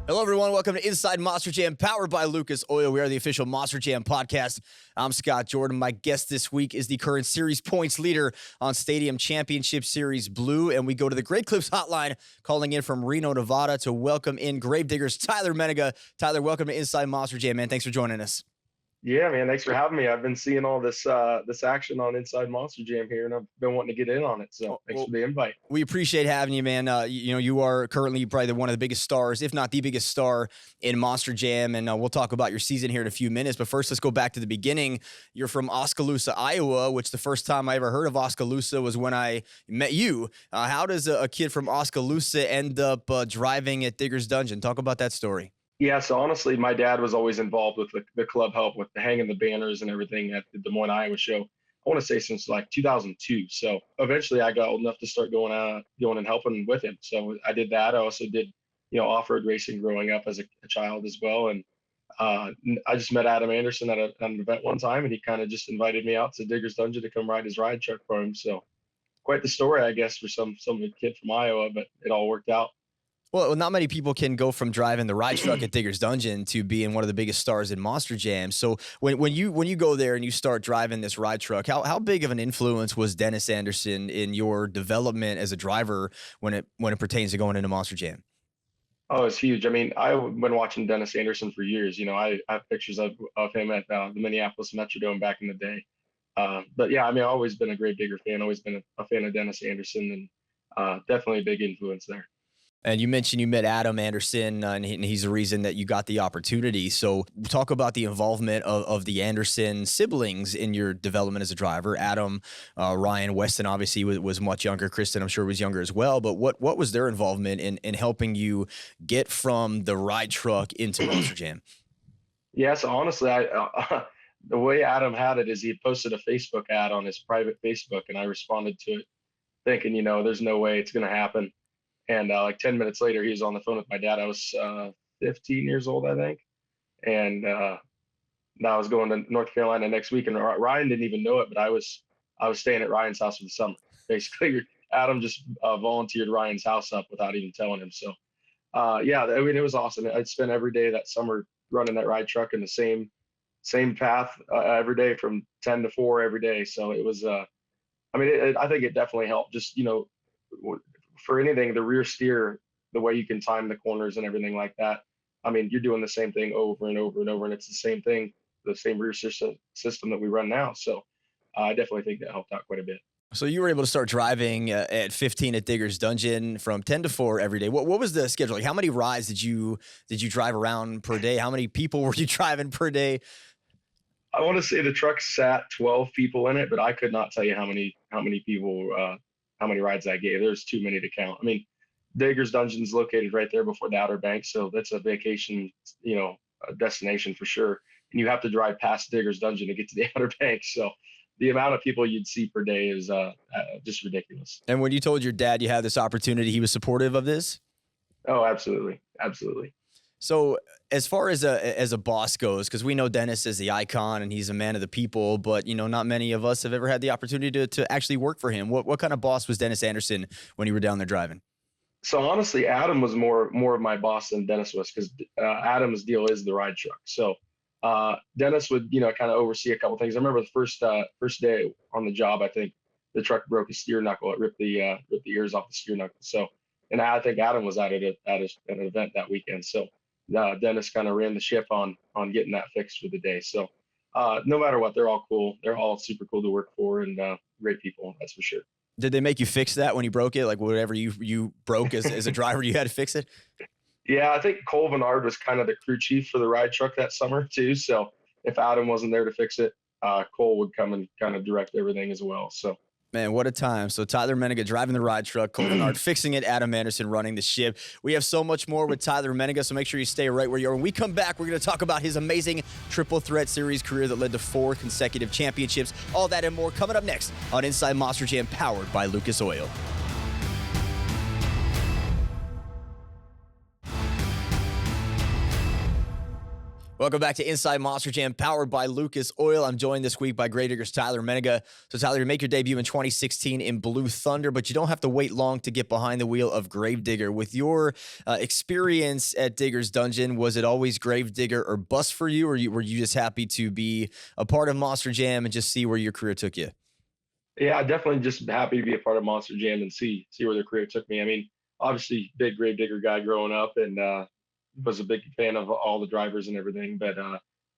Hello, everyone. Welcome to Inside Monster Jam, powered by Lucas Oil. We are the official Monster Jam podcast. I'm Scott Jordan. My guest this week is the current series points leader on Stadium Championship Series Blue, and we go to the Great Clips hotline, calling in from Reno, Nevada, to welcome in Gravediggers Tyler Menninga. Tyler, welcome to Inside Monster Jam, man. Thanks for joining us. Yeah, man. Thanks for having me. I've been seeing all this action on Inside Monster Jam here, and I've been wanting to get in on it. So thanks for the invite. We appreciate having you, man. You are currently probably one of the biggest stars, if not the biggest star in Monster Jam, and we'll talk about your season here in a few minutes. But first, let's go back to the beginning. You're from Oskaloosa, Iowa, which the first time I ever heard of Oskaloosa was when I met you. How does a kid from Oskaloosa end up driving at Digger's Dungeon? Talk about that story. Yeah, so honestly, my dad was always involved with the club help with the hanging the banners and everything at the Des Moines, Iowa show. I want to say since like 2002. So eventually I got old enough to start going and helping with him. So I did that. I also did, off-road racing growing up as a child as well. And I just met Adam Anderson at an event one time, and he kind of just invited me out to Digger's Dungeon to come ride his ride truck for him. So quite the story, I guess, for some kid from Iowa, but it all worked out. Well, not many people can go from driving the ride truck at Digger's Dungeon to being one of the biggest stars in Monster Jam. So when you go there and you start driving this ride truck, how big of an influence was Dennis Anderson in your development as a driver when it pertains to going into Monster Jam? Oh, it's huge. I mean, I've been watching Dennis Anderson for years. I have pictures of him at the Minneapolis Metrodome back in the day. But yeah, I mean, I've always been a great Digger fan, always been a fan of Dennis Anderson, and definitely a big influence there. And you mentioned you met Adam Anderson, and he's the reason that you got the opportunity. So talk about the involvement of the Anderson siblings in your development as a driver. Adam, Ryan, Weston obviously was much younger. Kristen, I'm sure, was younger as well. But what was their involvement in helping you get from the ride truck into Monster Jam? Yeah, so honestly, the way Adam had it is he posted a Facebook ad on his private Facebook, and I responded to it thinking, there's no way it's going to happen. And like 10 minutes later, he was on the phone with my dad. I was 15 years old, I think. And now I was going to North Carolina next week. And Ryan didn't even know it, but I was staying at Ryan's house for the summer. Basically, Adam just volunteered Ryan's house up without even telling him. So, yeah, I mean, it was awesome. I'd spend every day that summer running that ride truck in the same path every day from 10 to 4 every day. So it was, I think it definitely helped. Just, for anything, the rear steer, the way you can time the corners and everything like that. I mean, you're doing the same thing over and over and over, and it's the same thing, the same rear system that we run now. So I definitely think that helped out quite a bit. So you were able to start driving at 15 at Digger's Dungeon from 10 to 4 every day. What was the schedule? Like, how many rides did you drive around per day? How many people were you driving per day? I want to say the truck sat 12 people in it, but I could not tell you how many people, how many rides I gave. There's too many to count. I mean, Digger's Dungeon is located right there before the Outer Banks, so that's a vacation, destination for sure. And you have to drive past Digger's Dungeon to get to the Outer Banks. So the amount of people you'd see per day is just ridiculous. And when you told your dad you had this opportunity, he was supportive of this? Oh, absolutely. Absolutely. So as far as a boss goes, because we know Dennis is the icon and he's a man of the people, but not many of us have ever had the opportunity to actually work for him. What kind of boss was Dennis Anderson when you were down there driving? So honestly, Adam was more of my boss than Dennis was, because Adam's deal is the ride truck. So Dennis would kind of oversee a couple things. I remember the first day on the job, I think the truck broke a steer knuckle. It ripped the ears off the steer knuckle. So, and I think Adam was at an event that weekend. So Dennis kind of ran the ship on getting that fixed for the day. So no matter what, they're all cool. They're all super cool to work for, and great people, that's for sure. Did they make you fix that when you broke it? Like whatever you broke as a driver, you had to fix it? Yeah, I think Cole Vennard was kind of the crew chief for the ride truck that summer too. So if Adam wasn't there to fix it, Cole would come and kind of direct everything as well. So. Man, what a time. So Tyler Menninga driving the ride truck, Cole Vennard fixing it, Adam Anderson running the ship. We have so much more with Tyler Menninga, so make sure you stay right where you are. When we come back, we're going to talk about his amazing Triple Threat Series career that led to 4 consecutive championships. All that and more coming up next on Inside Monster Jam, powered by Lucas Oil. Welcome back to Inside Monster Jam, powered by Lucas Oil. I'm joined this week by Gravedigger's Tyler Menninga. So, Tyler, you make your debut in 2016 in Blue Thunder, but you don't have to wait long to get behind the wheel of Gravedigger. With your experience at Digger's Dungeon, was it always Gravedigger or bust for you, or were you just happy to be a part of Monster Jam and just see where your career took you? Yeah, definitely just happy to be a part of Monster Jam and see where their career took me. I mean, obviously, big Gravedigger guy growing up, and was a big fan of all the drivers and everything. But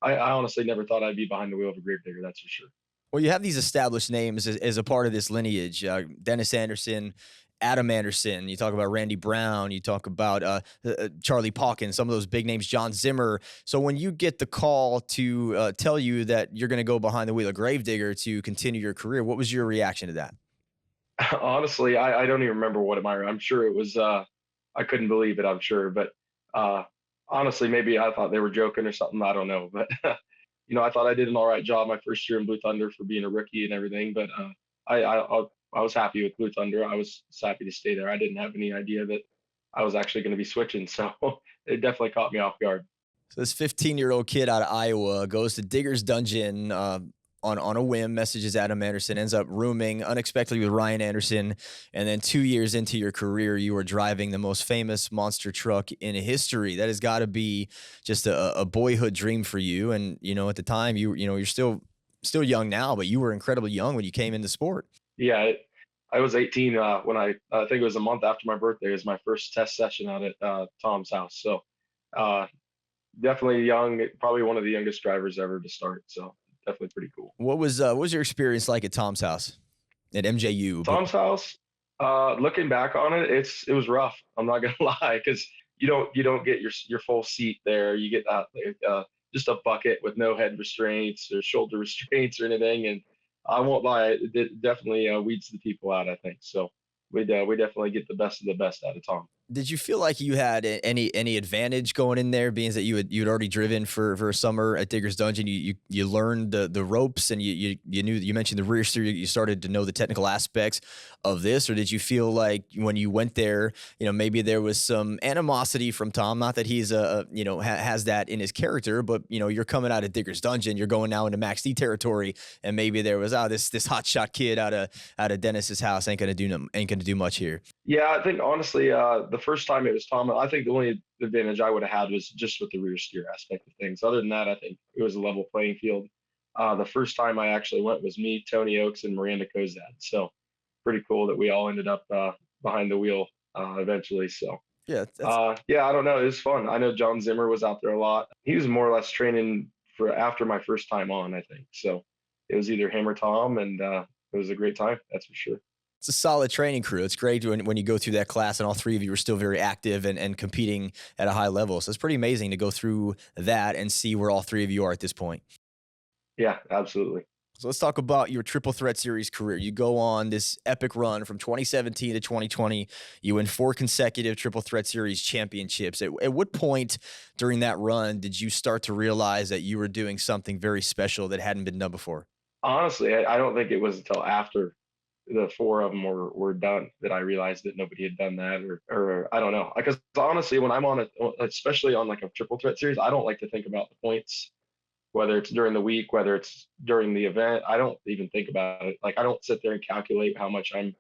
I honestly never thought I'd be behind the wheel of a Gravedigger. That's for sure. Well, you have these established names as a part of this lineage. Dennis Anderson, Adam Anderson. You talk about Randy Brown. You talk about Charlie Pawkins, some of those big names, John Zimmer. So when you get the call to tell you that you're going to go behind the wheel of Gravedigger to continue your career, what was your reaction to that? Honestly, I don't even remember what I'm sure it was. I couldn't believe it. I'm sure, but uh, honestly, maybe I thought they were joking or something. I don't know, but I thought I did an all right job my first year in Blue Thunder for being a rookie and everything. But I was happy with Blue Thunder. I was happy to stay there. I didn't have any idea that I was actually going to be switching, so it definitely caught me off guard. So this 15-year-old kid out of Iowa goes to Digger's Dungeon on a whim, messages Adam Anderson, ends up rooming unexpectedly with Ryan Anderson, and then 2 years into your career, you are driving the most famous monster truck in history. That has got to be just a boyhood dream for you. And at the time, you're still young now, but you were incredibly young when you came into sport. Yeah, I was 18 when I think it was a month after my birthday. It was my first test session out at Tom's house. So uh, definitely young, probably one of the youngest drivers ever to start. So definitely pretty cool. What was your experience like at Tom's house at MJU? Tom's house, looking back on it, it was rough. I'm not gonna lie, because you don't get your full seat there. You get just a bucket with no head restraints or shoulder restraints or anything. And I won't lie, it definitely weeds the people out, I think. So we definitely get the best of the best out of Tom. Did you feel like you had any advantage going in there, being that you'd already driven for a summer at Digger's Dungeon? You learned the ropes, and you knew, you mentioned the rear steer. You started to know the technical aspects of this, or did you feel like when you went there, maybe there was some animosity from Tom? Not that he's has that in his character, but you're coming out of Digger's Dungeon, you're going now into Max D territory, and maybe there was this hotshot kid out of Dennis's house ain't gonna do much here. Yeah, I think honestly, the first time it was Tom, I think the only advantage I would have had was just with the rear steer aspect of things. Other than that, I think it was a level playing field. The first time I actually went was me, Tony Oaks, and Miranda Kozad. So pretty cool that we all ended up behind the wheel eventually. So Yeah, yeah, I don't know. It was fun. I know John Zimmer was out there a lot. He was more or less training for after my first time on, I think. So it was either him or Tom, and it was a great time. That's for sure. it's a solid training crew. It's great when you go through that class and all three of you are still very active and competing at a high level. So it's pretty amazing to go through that and see where all three of you are at this point. Yeah, absolutely. So let's talk about your Triple Threat Series career. You go on this epic run from 2017 to 2020. You win 4 consecutive Triple Threat Series championships. At what point during that run did you start to realize that you were doing something very special that hadn't been done before? Honestly, I don't think it was until after the 4 of them were done that I realized that nobody had done that, or I don't know. Because honestly, when I'm on especially on like a triple threat series, I don't like to think about the points, whether it's during the week, whether it's during the event. I don't even think about it. Like I don't sit there and calculate how much I'm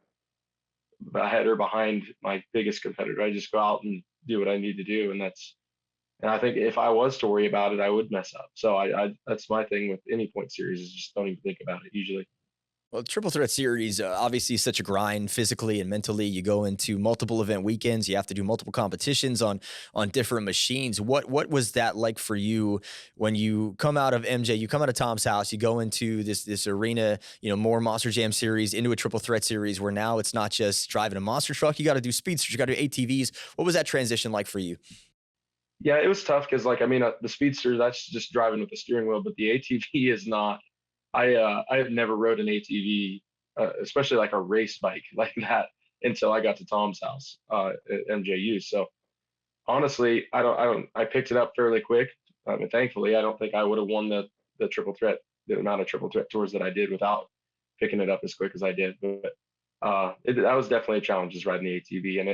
ahead or behind my biggest competitor. I just go out and do what I need to do, and I think if I was to worry about it, I would mess up. So I that's my thing with any point series is just don't even think about it usually. Well, Triple Threat Series obviously is such a grind physically and mentally. You go into multiple event weekends. You have to do multiple competitions on different machines. What was that like for you when you come out of MJ? You come out of Tom's house. You go into this arena. More Monster Jam series into a Triple Threat Series where now it's not just driving a monster truck. You got to do speedsters. You got to do ATVs. What was that transition like for you? Yeah, it was tough because like I mean the speedster, that's just driving with the steering wheel, but the ATV is not. I have never rode an ATV, especially like a race bike like that, until I got to Tom's house at MJU. So honestly, I picked it up fairly quick. And thankfully, I don't think I would have won the triple threat, the amount of triple threat tours that I did without picking it up as quick as I did. But that was definitely a challenge, just riding the ATV, and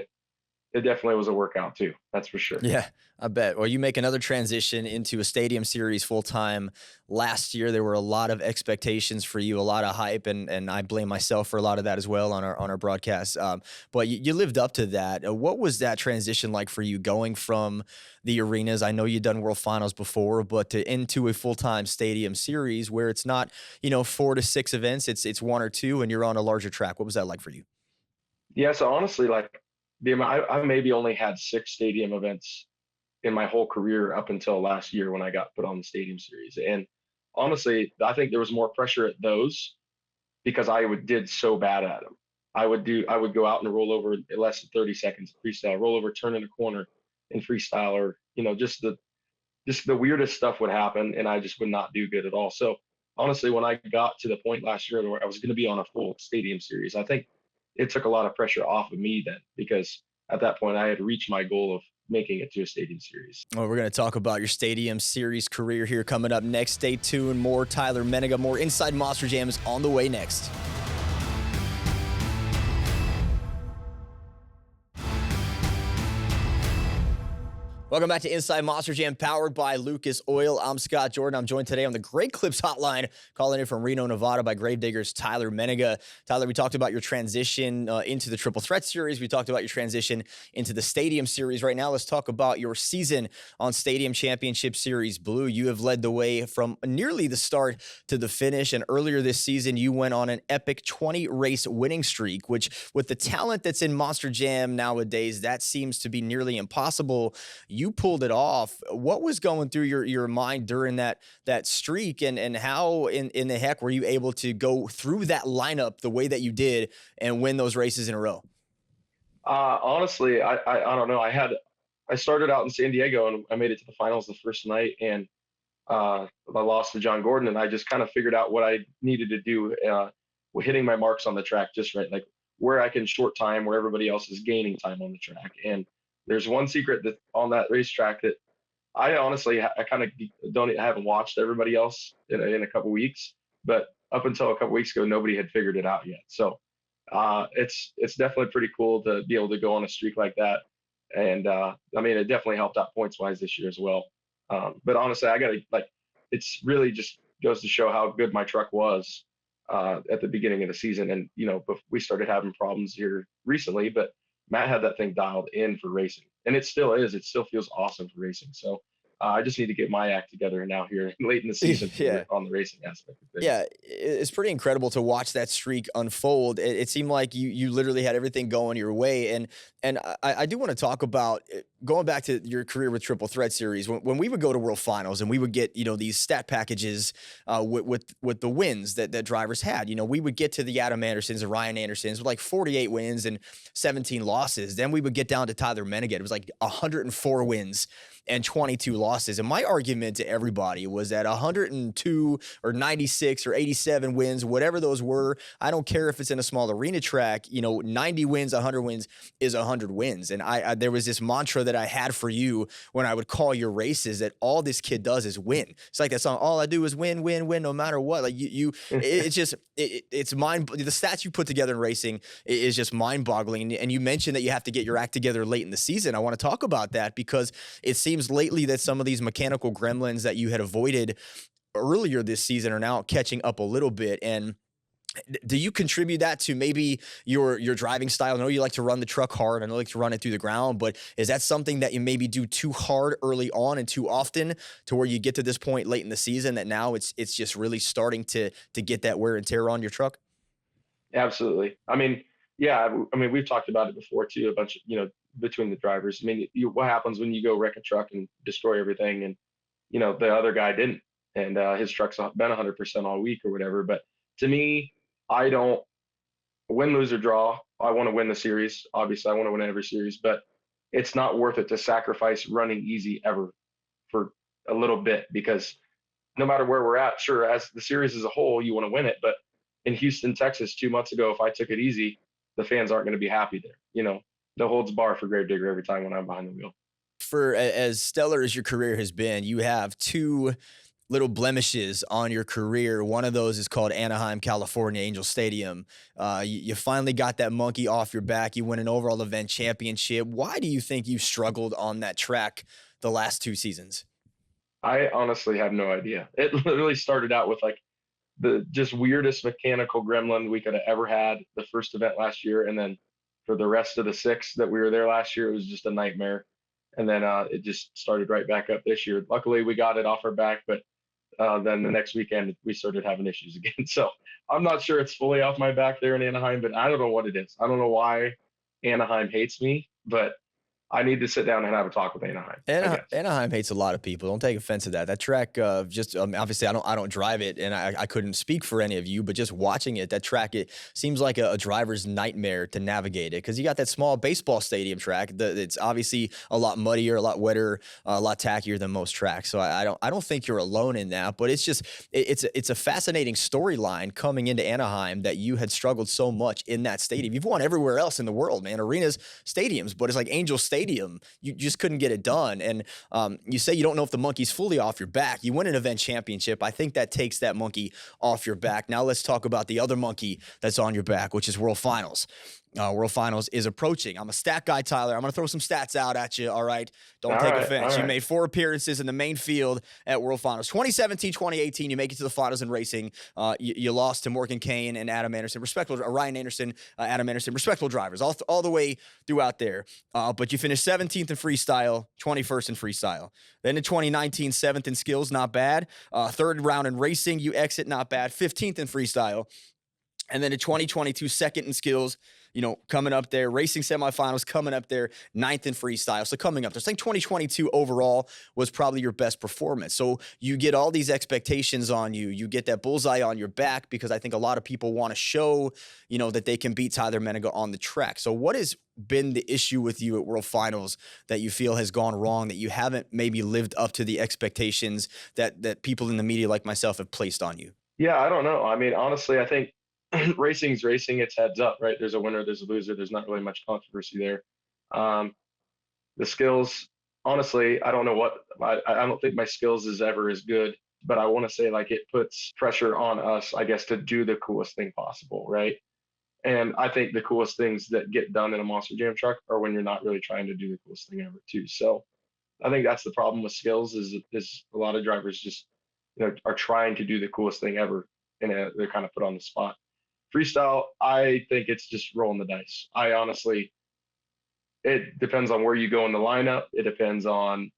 it definitely was a workout too. That's for sure. Yeah, I bet. Well, you make another transition into a stadium series full time. Last year, there were a lot of expectations for you, a lot of hype, and I blame myself for a lot of that as well on our broadcast. But you lived up to that. What was that transition like for you, going from the arenas? I know you've done World Finals before, but into a full time stadium series where it's not 4 to 6 events, it's one or two, and you're on a larger track. What was that like for you? Yeah, so honestly, like I maybe only had 6 stadium events in my whole career up until last year when I got put on the stadium series. And honestly, I think there was more pressure at those because did so bad at them. I would go out and roll over in less than 30 seconds freestyle, roll over, turn in a corner in freestyle, or just the weirdest stuff would happen, and I just would not do good at all. So honestly, when I got to the point last year where I was going to be on a full stadium series, I think it took a lot of pressure off of me then, because at that point I had reached my goal of making it to a stadium series. Well, we're going to talk about your stadium series career here coming up next. Stay tuned. More Tyler Menninga, more Inside Monster Jams on the way next. Welcome back to Inside Monster Jam, powered by Lucas Oil. I'm Scott Jordan. I'm joined today on the Great Clips Hotline, calling in from Reno, Nevada, by Gravediggers Tyler Menninga. Tyler, we talked about your transition into the Triple Threat Series. We talked about your transition into the Stadium Series. Right now, let's talk about your season on Stadium Championship Series Blue. You have led the way from nearly the start to the finish, and earlier this season, you went on an epic 20-race winning streak, which, with the talent that's in Monster Jam nowadays, that seems to be nearly impossible. You pulled it off. What was going through your mind during that streak, and how in the heck were you able to go through that lineup the way that you did and win those races in a row? Honestly, I don't know. I started out in San Diego and I made it to the finals the first night, and I lost to John Gordon, and I just kind of figured out what I needed to do, with hitting my marks on the track just right, like where I can short time where everybody else is gaining time on the track. And there's one secret that on that racetrack that I honestly I kind of don't I haven't watched everybody else in a couple weeks, but up until a couple weeks ago, nobody had figured it out yet. So it's definitely pretty cool to be able to go on a streak like that, and I mean it definitely helped out points wise this year as well. But honestly, I gotta like it's really just goes to show how good my truck was at the beginning of the season, and we started having problems here recently, but Matt had that thing dialed in for racing, and it still is. It still feels awesome for racing. So I just need to get my act together now here late in the season Yeah. on the racing aspect of things. Yeah, it's pretty incredible to watch that streak unfold. It seemed like you literally had everything going your way, and I do want to talk about going back to your career with Triple Threat Series. When we would go to World Finals and we would get these stat packages with the wins that drivers had. We would get to the Adam Andersons and Ryan Andersons with like 48 wins and 17 losses. Then we would get down to Tyler Menninga. It was like 104 wins and 22 losses. And my argument to everybody was that 102 or 96 or 87 wins, whatever those were, I don't care if it's in a small arena track, 90 wins, 100 wins is 100 wins. And I there was this mantra that I had for you when I would call your races, that all this kid does is win. It's like that song, all I do is win, win, win, no matter what. Like it's just, it's mind, the stats you put together in racing is just mind boggling. And you mentioned that you have to get your act together late in the season. I want to talk about that because it seems lately that some of these mechanical gremlins that you had avoided earlier this season are now catching up a little bit. And do you contribute that to maybe your driving style? I know you like to run the truck hard. I know you like to run it through the ground, but is that something that you maybe do too hard early on and too often to where you get to this point late in the season that now it's just really starting to get that wear and tear on your truck? Absolutely. I mean, yeah. I mean, we've talked about it before too. A bunch of between the drivers. I mean, what happens when you go wreck a truck and destroy everything, and the other guy didn't, and his truck's been 100% all week or whatever. But to me, I don't win, lose or draw. I want to win the series. Obviously, I want to win every series, but it's not worth it to sacrifice running easy ever for a little bit, because no matter where we're at, sure, as the series as a whole, you want to win it. But in Houston, Texas, 2 months ago, if I took it easy, the fans aren't going to be happy there. No holds bar for Gravedigger every time when I'm behind the wheel. For as stellar as your career has been, you have two little blemishes on your career. One of those is called Anaheim, California, Angel Stadium. You finally got that monkey off your back. You win an overall event championship. Why do you think you struggled on that track the last 2 seasons? I honestly have no idea. It literally started out with like the just weirdest mechanical gremlin we could have ever had the first event last year, and then for the rest of the 6 that we were there last year, it was just a nightmare. And then it just started right back up this year. Luckily, we got it off our back, but then the next weekend we started having issues again. So I'm not sure it's fully off my back there in Anaheim, but I don't know what it is. I don't know why Anaheim hates me, but I need to sit down and have a talk with Anaheim, I guess. Anaheim hates a lot of people. Don't take offense to that. That track, just obviously, I don't drive it, and I couldn't speak for any of you. But just watching it, that track, it seems like a driver's nightmare to navigate it because you got that small baseball stadium track. It's obviously a lot muddier, a lot wetter, a lot tackier than most tracks. So I don't think you're alone in that. But it's just it's a fascinating storyline coming into Anaheim that you had struggled so much in that stadium. You've won everywhere else in the world, man, arenas, stadiums, but it's like Angel Stadium. You just couldn't get it done. And you say you don't know if the monkey's fully off your back. You win an event championship. I think that takes that monkey off your back. Now let's talk about the other monkey that's on your back, which is World Finals. World Finals is approaching. I'm a stat guy, Tyler. I'm going to throw some stats out at you, all right? Don't take offense. You made 4 appearances in the main field at World Finals. 2017, 2018, you make it to the finals in racing. You lost to Morgan Kane and Adam Anderson, Ryan Anderson, Adam Anderson, respectable drivers all the way throughout there. But you finished 17th in freestyle, 21st in freestyle. Then in 2019, 7th in skills, not bad. 3rd round in racing, you exit, not bad. 15th in freestyle. And then in 2022, 2nd in skills, coming up there, racing semifinals coming up there, 9th in freestyle. So coming up there, I think 2022 overall was probably your best performance. So you get all these expectations on you. You get that bullseye on your back because I think a lot of people want to show, that they can beat Tyler Menninga on the track. So what has been the issue with you at World Finals that you feel has gone wrong, that you haven't maybe lived up to the expectations that people in the media like myself have placed on you? Yeah, I don't know. I mean, honestly, I think racing's racing. It's heads up, right? There's a winner, there's a loser. There's not really much controversy there. The skills, honestly, I don't know I don't think my skills is ever as good, but I want to say like it puts pressure on us, I guess, to do the coolest thing possible, right? And I think the coolest things that get done in a Monster Jam truck are when you're not really trying to do the coolest thing ever, too. So I think that's the problem with skills is a lot of drivers just are trying to do the coolest thing ever, and they're kind of put on the spot. Freestyle, I think it's just rolling the dice. I honestly, it depends on where you go in the lineup. It depends on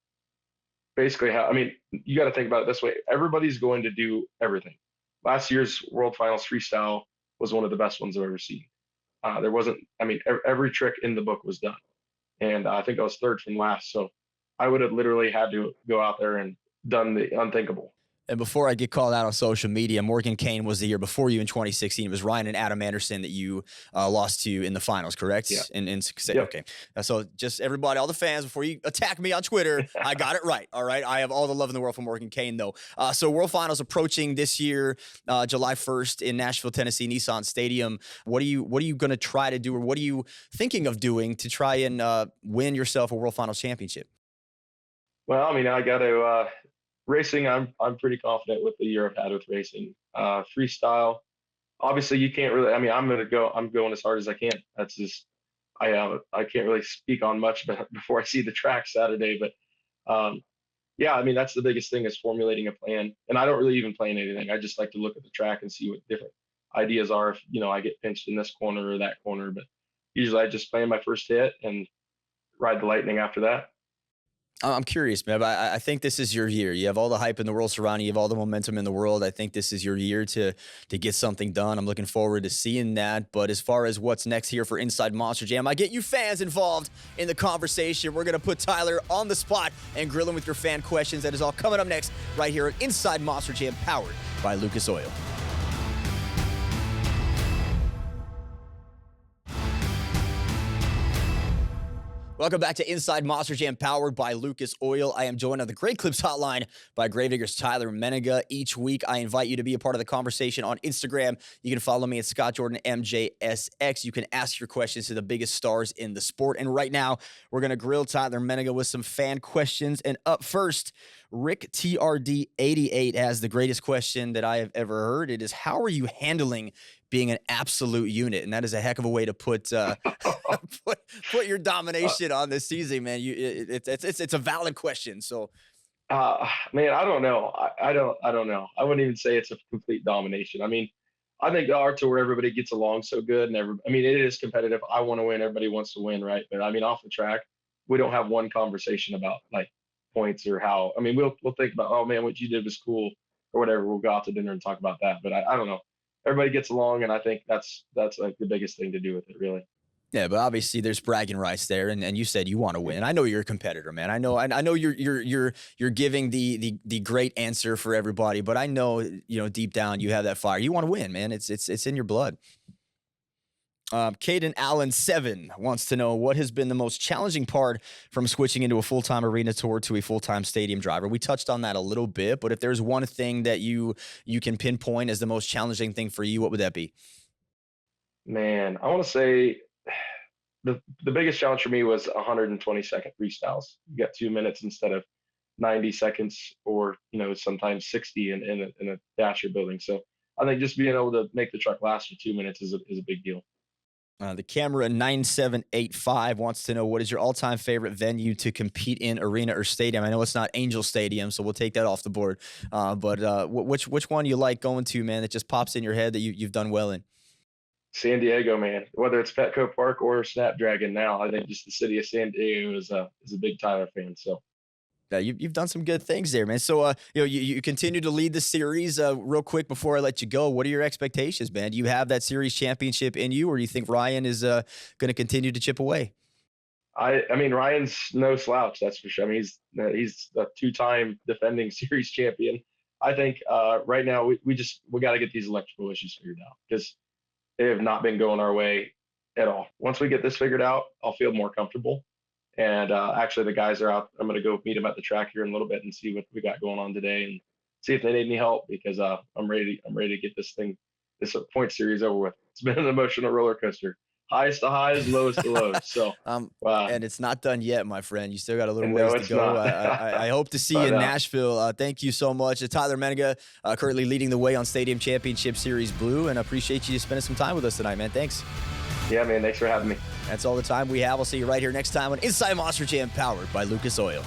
basically how, I mean, you got to think about it this way. Everybody's going to do everything. Last year's World Finals freestyle was one of the best ones I've ever seen. There wasn't, I mean, every trick in the book was done. And I think I was 3rd from last. So I would have literally had to go out there and done the unthinkable. And before I get called out on social media, Morgan Kane was the year before you in 2016. It was Ryan and Adam Anderson that you lost to in the finals, correct? Yeah. Yep. Okay. So just everybody, all the fans, before you attack me on Twitter, I got it right. All right. I have all the love in the world for Morgan Kane, though. So World Finals approaching this year, July 1st in Nashville, Tennessee, Nissan Stadium. What are you going to try to do, or what are you thinking of doing to try and win yourself a World Finals championship? Well, I mean, I got to racing. I'm pretty confident with the year I've had with racing. Freestyle, obviously, you can't really. I mean, I'm going as hard as I can. That's just I can't really speak on much before I see the track Saturday. But yeah, I mean, that's the biggest thing is formulating a plan. And I don't really even plan anything. I just like to look at the track and see what different ideas are. If I get pinched in this corner or that corner, but usually I just plan my first hit and ride the lightning after that. I'm curious, man. I think this is your year. You have all the hype in the world surrounding you. You have all the momentum in the world. I think this is your year to get something done. I'm looking forward to seeing that. But as far as what's next here for Inside Monster Jam, I get you fans involved in the conversation. We're going to put Tyler on the spot and grill him with your fan questions. That is all coming up next right here at Inside Monster Jam, powered by Lucas Oil. Welcome back to Inside Monster Jam, powered by Lucas Oil. I am joined on the Great Clips Hotline by Gravedigger's Tyler Menninga. Each week, I invite you to be a part of the conversation on Instagram. You can follow me at ScottJordanMJSX. You can ask your questions to the biggest stars in the sport. And right now, we're going to grill Tyler Menninga with some fan questions. And up first, Rick TRD88 has the greatest question that I have ever heard. It is, how are you handling being an absolute unit? And that is a heck of a way to put put your Uh, domination on this season, man. It's a valid question. So man, I don't know. I don't know. I wouldn't even say it's a complete domination. I mean, I think the art to where everybody gets along so good and I mean, it is competitive. I want to win. Everybody wants to win, right? But I mean, off the track, we don't have one conversation about like points or how. I mean, we'll think about, oh man, what you did was cool or whatever. We'll go out to dinner and talk about that. But I don't know. Everybody gets along, and I think that's like the biggest thing to do with it, really. yeah, but obviously there's bragging rights there, and you said you want to win. I know you're a competitor, man. I know you're giving the great answer for everybody, but I know, deep down you have that fire. You want to win, man. It's in your blood. Caden Allen 7 wants to know, what has been the most challenging part from switching into a full-time arena tour to a full-time stadium driver? We touched on that a little bit, but if there's one thing that you can pinpoint as the most challenging thing for you, what would that be? Man, I want to say the biggest challenge for me was 120-second freestyles. You got 2 minutes instead of 90 seconds, or sometimes 60 in a dasher building. So I think just being able to make the truck last for 2 minutes is a big deal. The camera 9785 wants to know, what is your all-time favorite venue to compete in, arena or stadium? I know it's not Angel Stadium, so we'll take that off the board. But which one you like going to, man, that just pops in your head that you've done well in? San Diego, man, whether it's Petco Park or Snapdragon now, I think just the city of San Diego is a big Tyler fan. So Yeah, you've done some good things there, man. So, you continue to lead the series. Real quick before I let you go, what are your expectations, man? Do you have that series championship in you, or do you think Ryan is going to continue to chip away? I mean, Ryan's no slouch, that's for sure. I mean, he's a two-time defending series champion. I think right now we got to get these electrical issues figured out, because they have not been going our way at all. Once we get this figured out, I'll feel more comfortable. And actually, the guys are out. I'm going to go meet them at the track here in a little bit and see what we got going on today, and see if they need any help, because I'm ready. I'm ready to get this point series over with. It's been an emotional roller coaster, highest to highs, lowest to lows. So, And it's not done yet, my friend. You still got a little and ways no, to it's go. not. I hope to see you But in Nashville. Thank you so much. Tyler Menninga, currently leading the way on Stadium Championship Series Blue, and I appreciate you spending some time with us tonight, man. Thanks. yeah, man, thanks for having me. That's all the time we have. I'll see you right here next time on Inside Monster Jam, powered by Lucas Oil.